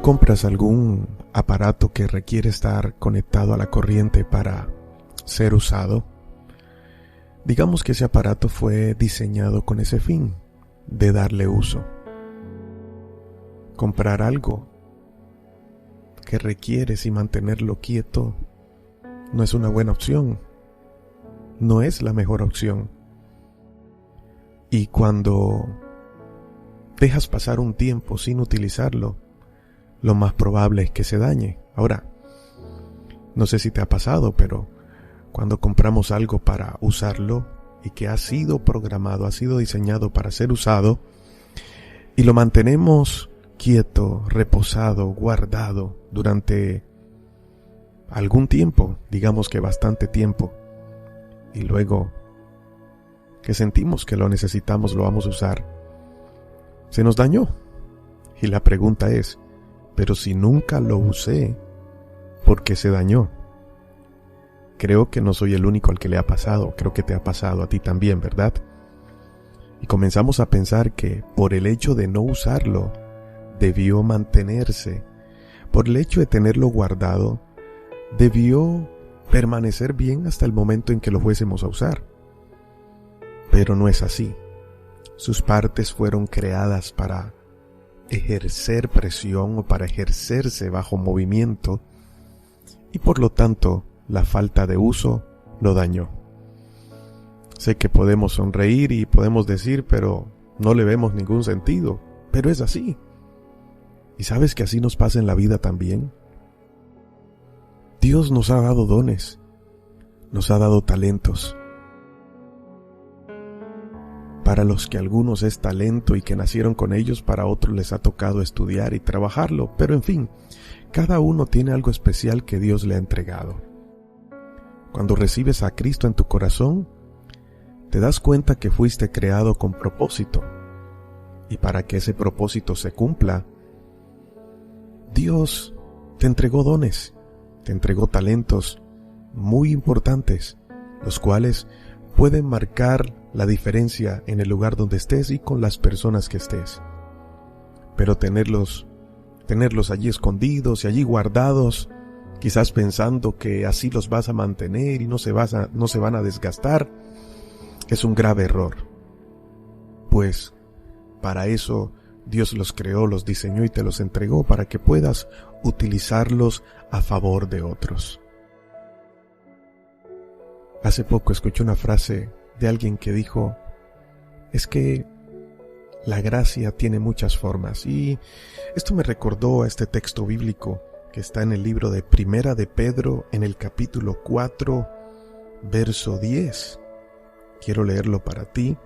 compras algún aparato que requiere estar conectado a la corriente para ser usado, digamos que ese aparato fue diseñado con ese fin, de darle uso. Comprar algo que requieres y mantenerlo quieto no es una buena opción, no es la mejor opción. Y cuando dejas pasar un tiempo sin utilizarlo, lo más probable es que se dañe. Ahora, no sé si te ha pasado, pero cuando compramos algo para usarlo y que ha sido programado, ha sido diseñado para ser usado, y lo mantenemos quieto, reposado, guardado durante algún tiempo, digamos que bastante tiempo, y luego que sentimos que lo necesitamos, lo vamos a usar, se nos dañó. Y la pregunta es, pero si nunca lo usé, ¿por qué se dañó? Creo que no soy el único al que le ha pasado, creo que te ha pasado a ti también, ¿verdad? Y comenzamos a pensar que por el hecho de no usarlo, debió mantenerse, por el hecho de tenerlo guardado, debió permanecer bien hasta el momento en que lo fuésemos a usar. Pero no es así. Sus partes fueron creadas para ejercer presión o para ejercerse bajo movimiento, y por lo tanto la falta de uso lo dañó. Sé que podemos sonreír y podemos decir, pero no le vemos ningún sentido, pero es así. ¿Y sabes que así nos pasa en la vida también? Dios nos ha dado dones, nos ha dado talentos, para los que algunos es talento y que nacieron con ellos, para otros les ha tocado estudiar y trabajarlo, pero en fin, cada uno tiene algo especial que Dios le ha entregado. Cuando recibes a Cristo en tu corazón, te das cuenta que fuiste creado con propósito, y para que ese propósito se cumpla, Dios te entregó dones, te entregó talentos muy importantes, los cuales pueden marcar la diferencia en el lugar donde estés y con las personas que estés. Pero tenerlos allí escondidos y allí guardados, quizás pensando que así los vas a mantener y no se van a desgastar, es un grave error. Pues para eso Dios los creó, los diseñó y te los entregó para que puedas utilizarlos a favor de otros. Hace poco escuché una frase de alguien que dijo, es que la gracia tiene muchas formas, y esto me recordó a este texto bíblico que está en el libro de Primera de Pedro, en el capítulo 4, verso 10. Quiero leerlo para ti,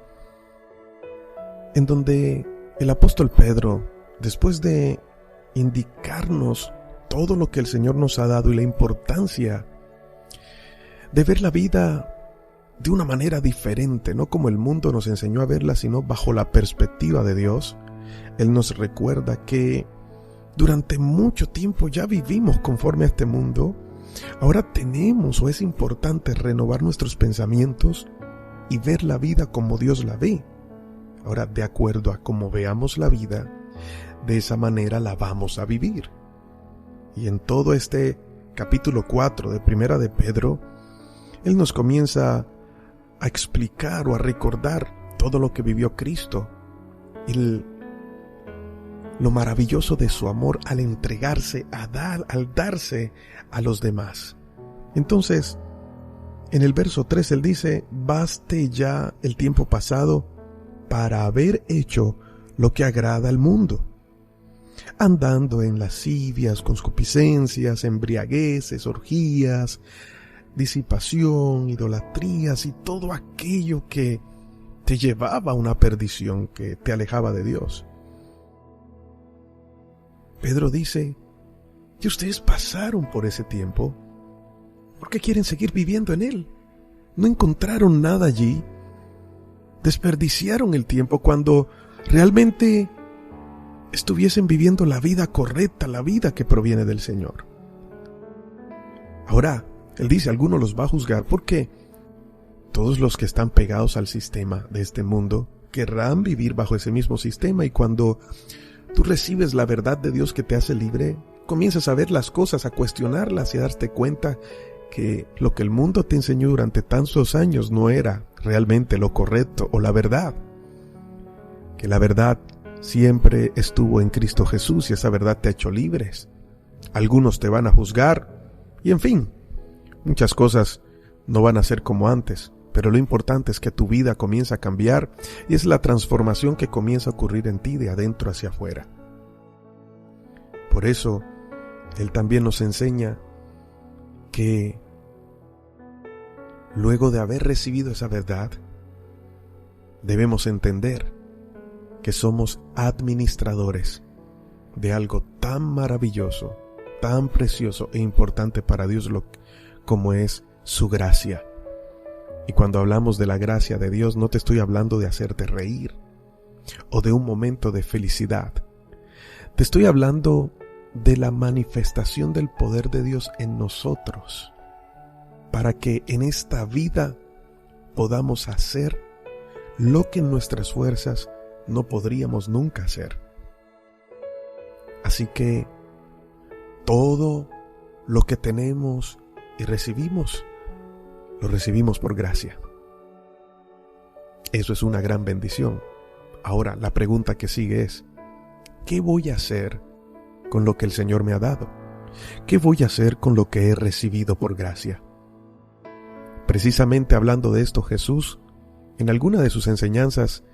en donde el apóstol Pedro, después de indicarnos todo lo que el Señor nos ha dado y la importancia de ver la vida de una manera diferente, no como el mundo nos enseñó a verla, sino bajo la perspectiva de Dios, Él nos recuerda que durante mucho tiempo ya vivimos conforme a este mundo. Ahora tenemos, o es importante, renovar nuestros pensamientos y ver la vida como Dios la ve. Ahora, de acuerdo a cómo veamos la vida, de esa manera la vamos a vivir. Y en todo este capítulo 4 de Primera de Pedro, Él nos comienza a explicar o a recordar todo lo que vivió Cristo, lo maravilloso de su amor al entregarse, al darse a los demás. Entonces, en el verso 3 Él dice, baste ya el tiempo pasado para haber hecho lo que agrada al mundo, andando en lascivias, concupiscencias, embriagueces, orgías, disipación, idolatrías y todo aquello que te llevaba a una perdición, que te alejaba de Dios. Pedro dice que ustedes pasaron por ese tiempo porque quieren seguir viviendo en él. No encontraron nada allí, desperdiciaron el tiempo cuando realmente estuviesen viviendo la vida correcta, la vida que proviene del Señor. Ahora, Él dice, algunos los va a juzgar porque todos los que están pegados al sistema de este mundo querrán vivir bajo ese mismo sistema, y cuando tú recibes la verdad de Dios que te hace libre, comienzas a ver las cosas, a cuestionarlas y a darte cuenta que lo que el mundo te enseñó durante tantos años no era realmente lo correcto o la verdad. Que la verdad siempre estuvo en Cristo Jesús y esa verdad te ha hecho libres. Algunos te van a juzgar y en fin, muchas cosas no van a ser como antes, pero lo importante es que tu vida comienza a cambiar y es la transformación que comienza a ocurrir en ti de adentro hacia afuera. Por eso, Él también nos enseña que luego de haber recibido esa verdad, debemos entender que somos administradores de algo tan maravilloso, tan precioso e importante para Dios como es su gracia. Y cuando hablamos de la gracia de Dios, no te estoy hablando de hacerte reír o de un momento de felicidad. Te estoy hablando de la manifestación del poder de Dios en nosotros, para que en esta vida podamos hacer lo que en nuestras fuerzas no podríamos nunca hacer. Así que todo lo que tenemos y recibimos, lo recibimos por gracia. Eso es una gran bendición. Ahora, la pregunta que sigue es, ¿qué voy a hacer con lo que el Señor me ha dado? ¿Qué voy a hacer con lo que he recibido por gracia? Precisamente hablando de esto, Jesús, en alguna de sus enseñanzas,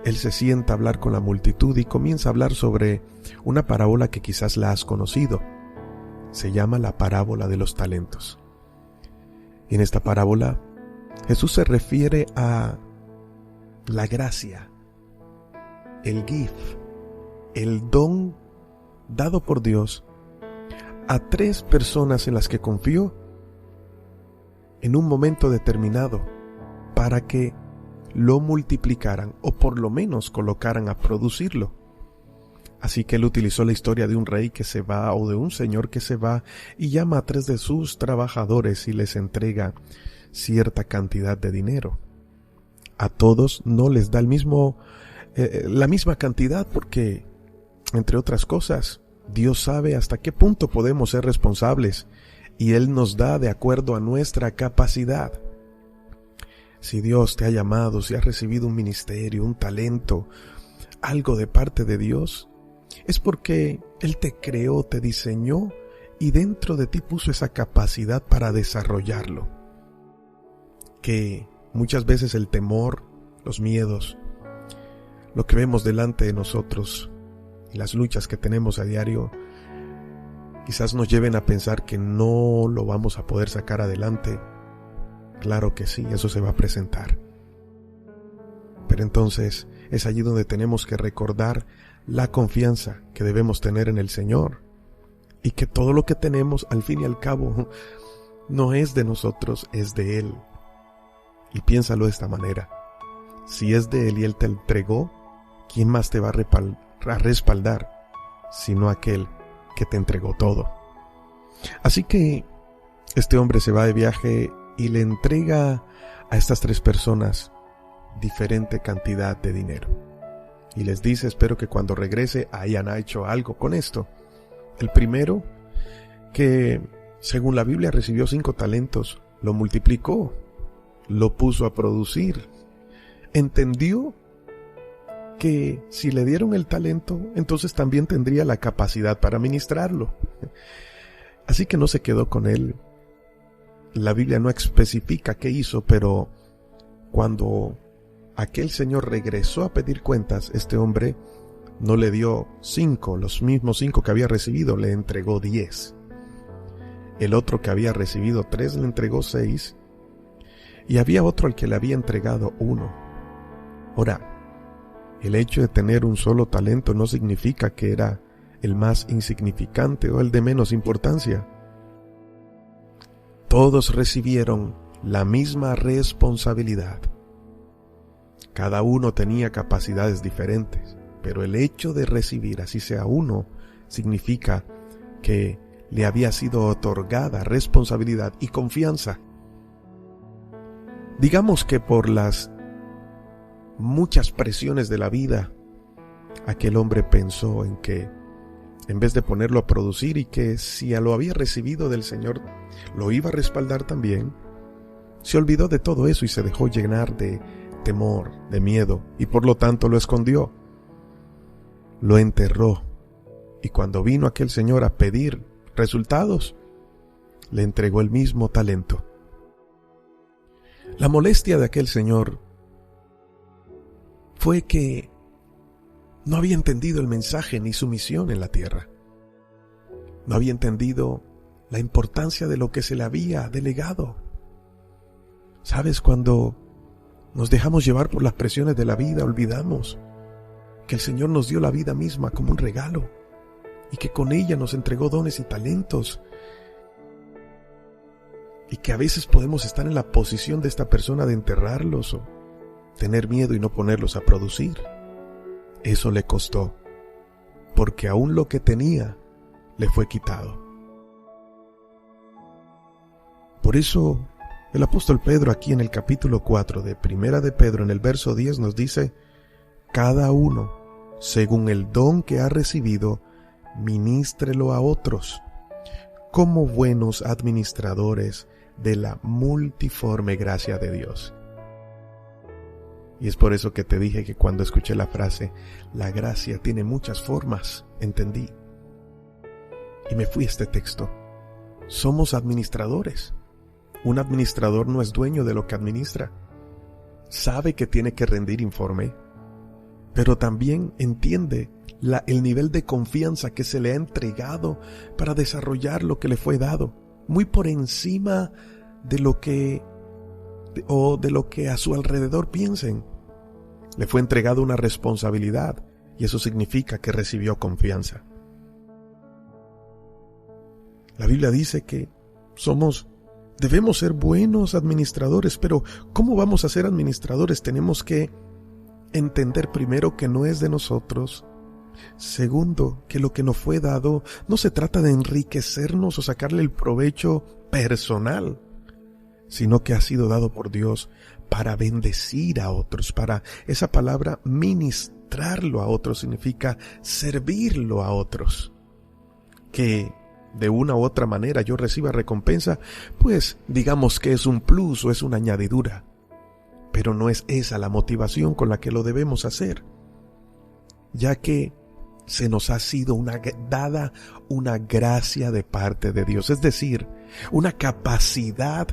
Él se sienta a hablar con la multitud y comienza a hablar sobre una parábola que quizás la has conocido. Se llama la parábola de los talentos. En esta parábola, Jesús se refiere a la gracia, el gift, el don dado por Dios a 3 personas en las que confió en un momento determinado para que lo multiplicaran o por lo menos colocaran a producirlo. Así que él utilizó la historia de un rey que se va o de un señor que se va y llama a 3 de sus trabajadores y les entrega cierta cantidad de dinero. A todos no les da la misma cantidad porque, entre otras cosas, Dios sabe hasta qué punto podemos ser responsables y Él nos da de acuerdo a nuestra capacidad. Si Dios te ha llamado, si has recibido un ministerio, un talento, algo de parte de Dios, es porque Él te creó, te diseñó y dentro de ti puso esa capacidad para desarrollarlo. Que muchas veces el temor, los miedos, lo que vemos delante de nosotros y las luchas que tenemos a diario, quizás nos lleven a pensar que no lo vamos a poder sacar adelante. Claro que sí, eso se va a presentar. Pero entonces es allí donde tenemos que recordar la confianza que debemos tener en el Señor y que todo lo que tenemos al fin y al cabo no es de nosotros, es de Él. Y piénsalo de esta manera: si es de Él y Él te entregó, ¿quién más te va a respaldar sino aquel que te entregó todo? Así que este hombre se va de viaje y le entrega a estas 3 personas diferente cantidad de dinero. Y les dice, espero que cuando regrese hayan hecho algo con esto. El primero, que según la Biblia recibió 5 talentos, lo multiplicó, lo puso a producir. Entendió que si le dieron el talento, entonces también tendría la capacidad para administrarlo. Así que no se quedó con él. La Biblia no especifica qué hizo, pero cuando aquel señor regresó a pedir cuentas, este hombre no le dio 5, los mismos 5 que había recibido, le entregó 10. El otro que había recibido 3 le entregó 6. Y había otro al que le había entregado 1. Ahora, el hecho de tener un solo talento no significa que era el más insignificante o el de menos importancia. Todos recibieron la misma responsabilidad. Cada uno tenía capacidades diferentes, pero el hecho de recibir, así sea uno, significa que le había sido otorgada responsabilidad y confianza. Digamos que por las muchas presiones de la vida, aquel hombre pensó en que, en vez de ponerlo a producir y que si lo había recibido del Señor lo iba a respaldar también, se olvidó de todo eso y se dejó llenar de temor, de miedo, y por lo tanto lo escondió. Lo enterró, y cuando vino aquel señor a pedir resultados, le entregó el mismo talento. La molestia de aquel señor fue que no había entendido el mensaje ni su misión en la tierra. No había entendido la importancia de lo que se le había delegado. ¿Sabes? Cuando nos dejamos llevar por las presiones de la vida, olvidamos que el Señor nos dio la vida misma como un regalo y que con ella nos entregó dones y talentos, y que a veces podemos estar en la posición de esta persona de enterrarlos o tener miedo y no ponerlos a producir. Eso le costó, porque aún lo que tenía le fue quitado. Por eso el apóstol Pedro aquí en el capítulo 4 de Primera de Pedro, en el verso 10, nos dice: cada uno, según el don que ha recibido, ministrelo a otros, como buenos administradores de la multiforme gracia de Dios. Y es por eso que te dije que cuando escuché la frase, la gracia tiene muchas formas, entendí. Y me fui a este texto. Somos administradores. Un administrador no es dueño de lo que administra. Sabe que tiene que rendir informe, pero también entiende el nivel de confianza que se le ha entregado para desarrollar lo que le fue dado, muy por encima de lo que a su alrededor piensen. Le fue entregada una responsabilidad, y eso significa que recibió confianza. La Biblia dice que debemos ser buenos administradores, pero ¿cómo vamos a ser administradores? Tenemos que entender primero que no es de nosotros. Segundo, que lo que nos fue dado no se trata de enriquecernos o sacarle el provecho personal, sino que ha sido dado por Dios para bendecir a otros. Esa palabra ministrarlo a otros significa servirlo a otros. Que de una u otra manera yo reciba recompensa, pues digamos que es un plus o es una añadidura. Pero no es esa la motivación con la que lo debemos hacer, ya que se nos ha sido dada una gracia de parte de Dios, es decir, una capacidad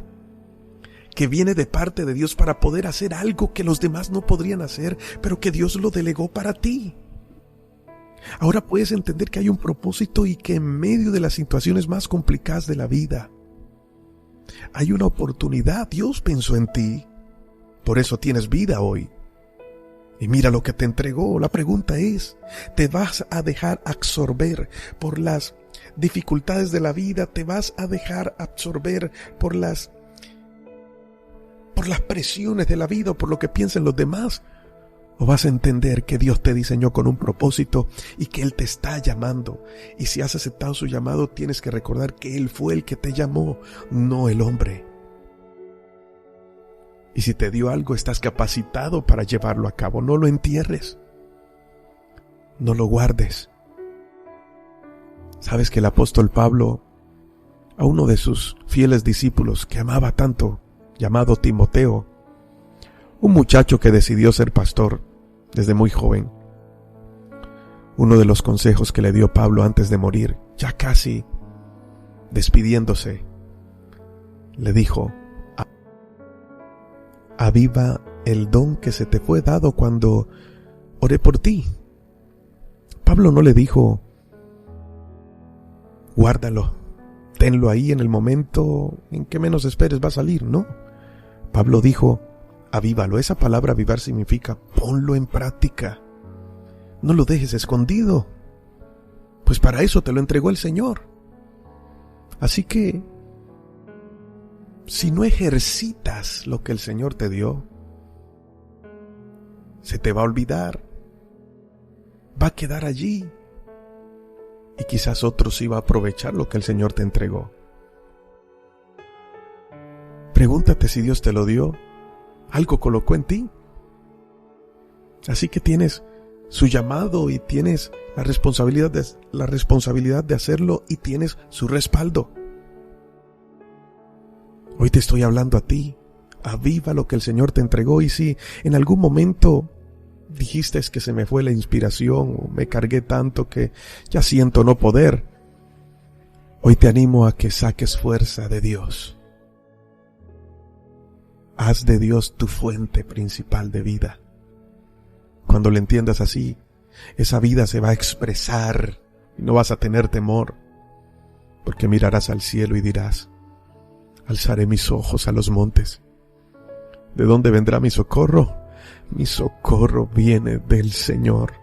que viene de parte de Dios para poder hacer algo que los demás no podrían hacer, pero que Dios lo delegó para ti. Ahora puedes entender que hay un propósito y que en medio de las situaciones más complicadas de la vida hay una oportunidad. Dios pensó en ti, por eso tienes vida hoy. Y mira lo que te entregó. La pregunta es, ¿te vas a dejar absorber por las dificultades de la vida? ¿Te vas a dejar absorber por las presiones de la vida o por lo que piensen los demás? ¿O vas a entender que Dios te diseñó con un propósito y que Él te está llamando? Y si has aceptado su llamado, tienes que recordar que Él fue el que te llamó, no el hombre. Y si te dio algo, estás capacitado para llevarlo a cabo. No lo entierres. No lo guardes. ¿Sabes que el apóstol Pablo, a uno de sus fieles discípulos que amaba tanto, llamado Timoteo, un muchacho que decidió ser pastor desde muy joven, uno de los consejos que le dio Pablo antes de morir, ya casi despidiéndose, le dijo: aviva el don que se te fue dado cuando oré por ti. Pablo no le dijo: guárdalo, tenlo ahí, en el momento en que menos esperes va a salir. No, Pablo dijo: avívalo. Esa palabra avivar significa ponlo en práctica. No lo dejes escondido, pues para eso te lo entregó el Señor. Así que si no ejercitas lo que el Señor te dio, se te va a olvidar, va a quedar allí, y quizás otro sí va a aprovechar lo que el Señor te entregó. Pregúntate si Dios te lo dio, algo colocó en ti. Así que tienes su llamado y tienes la responsabilidad de hacerlo y tienes su respaldo. Hoy te estoy hablando a ti. Aviva lo que el Señor te entregó, y si en algún momento dijiste es que se me fue la inspiración o me cargué tanto que ya siento no poder, hoy te animo a que saques fuerza de Dios. Haz de Dios tu fuente principal de vida. Cuando lo entiendas así, esa vida se va a expresar y no vas a tener temor, porque mirarás al cielo y dirás: alzaré mis ojos a los montes. ¿De dónde vendrá mi socorro? Mi socorro viene del Señor,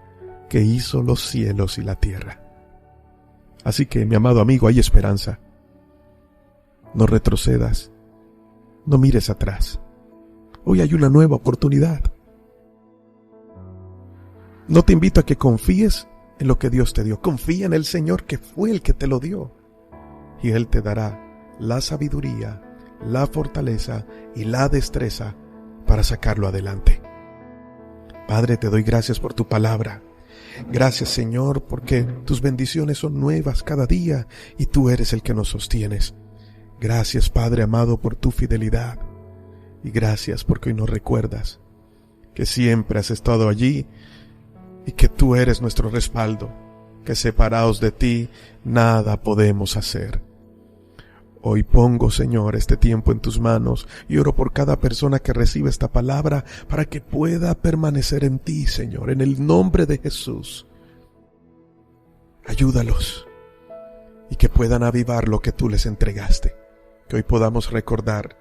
que hizo los cielos y la tierra. Así que, mi amado amigo, hay esperanza. No retrocedas, no mires atrás. Hoy hay una nueva oportunidad. No te invito a que confíes en lo que Dios te dio. Confía en el Señor, que fue el que te lo dio. Y Él te dará la sabiduría, la fortaleza y la destreza para sacarlo adelante. Padre, te doy gracias por tu palabra. Gracias, Señor, porque tus bendiciones son nuevas cada día y tú eres el que nos sostienes. Gracias, Padre amado, por tu fidelidad. Y gracias porque hoy nos recuerdas que siempre has estado allí y que tú eres nuestro respaldo, que separados de ti nada podemos hacer. Hoy pongo, Señor, este tiempo en tus manos y oro por cada persona que recibe esta palabra para que pueda permanecer en ti, Señor, en el nombre de Jesús. Ayúdalos y que puedan avivar lo que tú les entregaste. Que hoy podamos recordar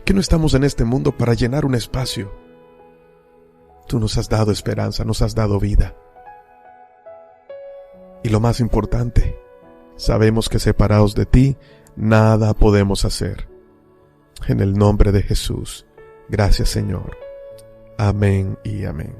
que no estamos en este mundo para llenar un espacio. Tú nos has dado esperanza, nos has dado vida. Y lo más importante, sabemos que separados de ti, nada podemos hacer. En el nombre de Jesús. Gracias, Señor. Amén y amén.